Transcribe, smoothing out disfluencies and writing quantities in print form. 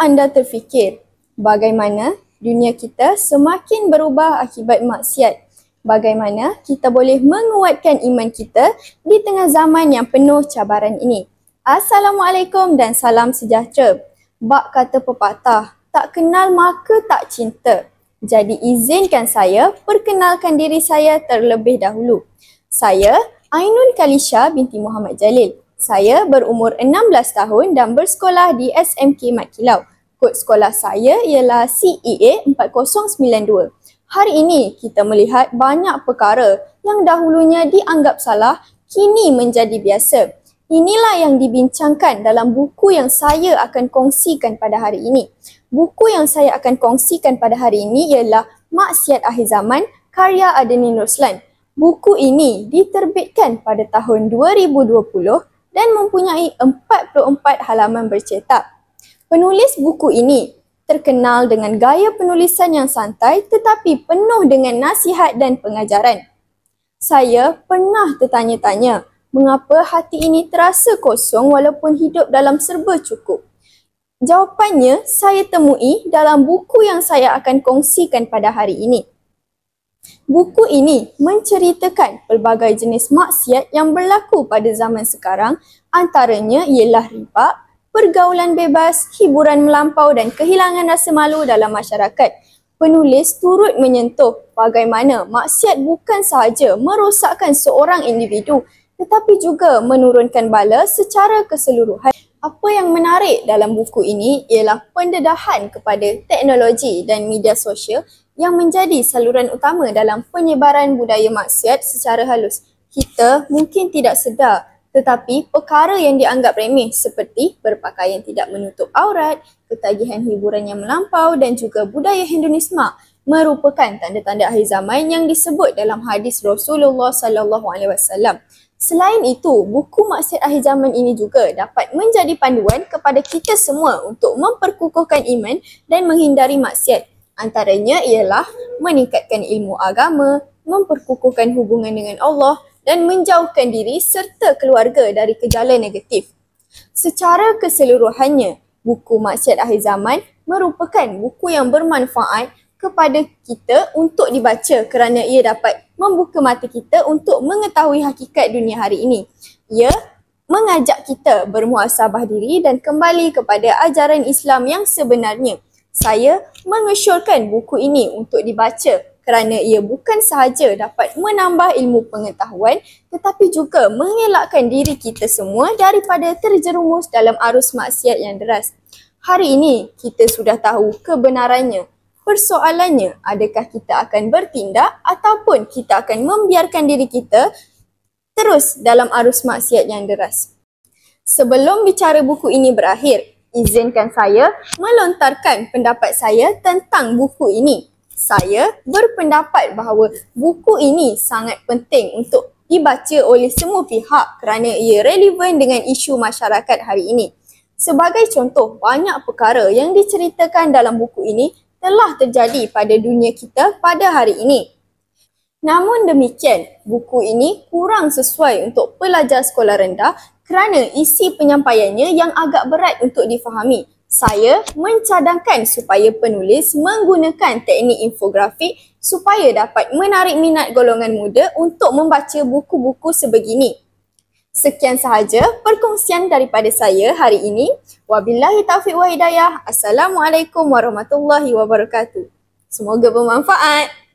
anda terfikir bagaimana dunia kita semakin berubah akibat maksiat? Bagaimana kita boleh menguatkan iman kita di tengah zaman yang penuh cabaran ini? Assalamualaikum dan salam sejahtera. Bak kata pepatah, tak kenal maka tak cinta. Jadi izinkan saya perkenalkan diri saya terlebih dahulu. Saya Ainun Kalisha binti Muhammad Jalil. Saya berumur 16 tahun dan bersekolah di SMK Mat Kilau. Kod sekolah saya ialah CEA 4092. Hari ini kita melihat banyak perkara yang dahulunya dianggap salah, kini menjadi biasa. Inilah yang dibincangkan dalam buku yang saya akan kongsikan pada hari ini. Buku yang saya akan kongsikan pada hari ini ialah Maksiat Akhir Zaman karya Adenin Roslan. Buku ini diterbitkan pada tahun 2020 dan mempunyai 44 halaman bercetak. Penulis buku ini terkenal dengan gaya penulisan yang santai tetapi penuh dengan nasihat dan pengajaran. Saya pernah tertanya-tanya mengapa hati ini terasa kosong walaupun hidup dalam serba cukup. Jawapannya saya temui dalam buku yang saya akan kongsikan pada hari ini. Buku ini menceritakan pelbagai jenis maksiat yang berlaku pada zaman sekarang, antaranya ialah riba, pergaulan bebas, hiburan melampau dan kehilangan rasa malu dalam masyarakat. Penulis turut menyentuh bagaimana maksiat bukan sahaja merosakkan seorang individu tetapi juga menurunkan bala secara keseluruhan. Apa yang menarik dalam buku ini ialah pendedahan kepada teknologi dan media sosial yang menjadi saluran utama dalam penyebaran budaya maksiat secara halus. Kita mungkin tidak sedar, tetapi perkara yang dianggap remeh seperti berpakaian tidak menutup aurat, ketagihan hiburan yang melampau dan juga budaya hedonisme merupakan tanda-tanda akhir zaman yang disebut dalam hadis Rasulullah SAW. Selain itu, buku Maksiat Akhir Zaman ini juga dapat menjadi panduan kepada kita semua untuk memperkukuhkan iman dan menghindari maksiat. Antaranya ialah meningkatkan ilmu agama, memperkukuhkan hubungan dengan Allah dan menjauhkan diri serta keluarga dari gejala negatif. Secara keseluruhannya, buku Maksiat Akhir Zaman merupakan buku yang bermanfaat kepada kita untuk dibaca kerana ia dapat membuka mata kita untuk mengetahui hakikat dunia hari ini. Ia mengajak kita bermuhasabah diri dan kembali kepada ajaran Islam yang sebenarnya. Saya mengesyorkan buku ini untuk dibaca kerana ia bukan sahaja dapat menambah ilmu pengetahuan tetapi juga mengelakkan diri kita semua daripada terjerumus dalam arus maksiat yang deras. Hari ini kita sudah tahu kebenarannya. Persoalannya, adakah kita akan bertindak ataupun kita akan membiarkan diri kita terus dalam arus maksiat yang deras? Sebelum bicara buku ini berakhir, izinkan saya melontarkan pendapat saya tentang buku ini. Saya berpendapat bahawa buku ini sangat penting untuk dibaca oleh semua pihak kerana ia relevan dengan isu masyarakat hari ini. Sebagai contoh, banyak perkara yang diceritakan dalam buku ini telah terjadi pada dunia kita pada hari ini. Namun demikian, buku ini kurang sesuai untuk pelajar sekolah rendah kerana isi penyampaiannya yang agak berat untuk difahami. Saya mencadangkan supaya penulis menggunakan teknik infografik supaya dapat menarik minat golongan muda untuk membaca buku-buku sebegini. Sekian sahaja perkongsian daripada saya hari ini. Wabillahi taufiq wa hidayah. Assalamualaikum warahmatullahi wabarakatuh. Semoga bermanfaat.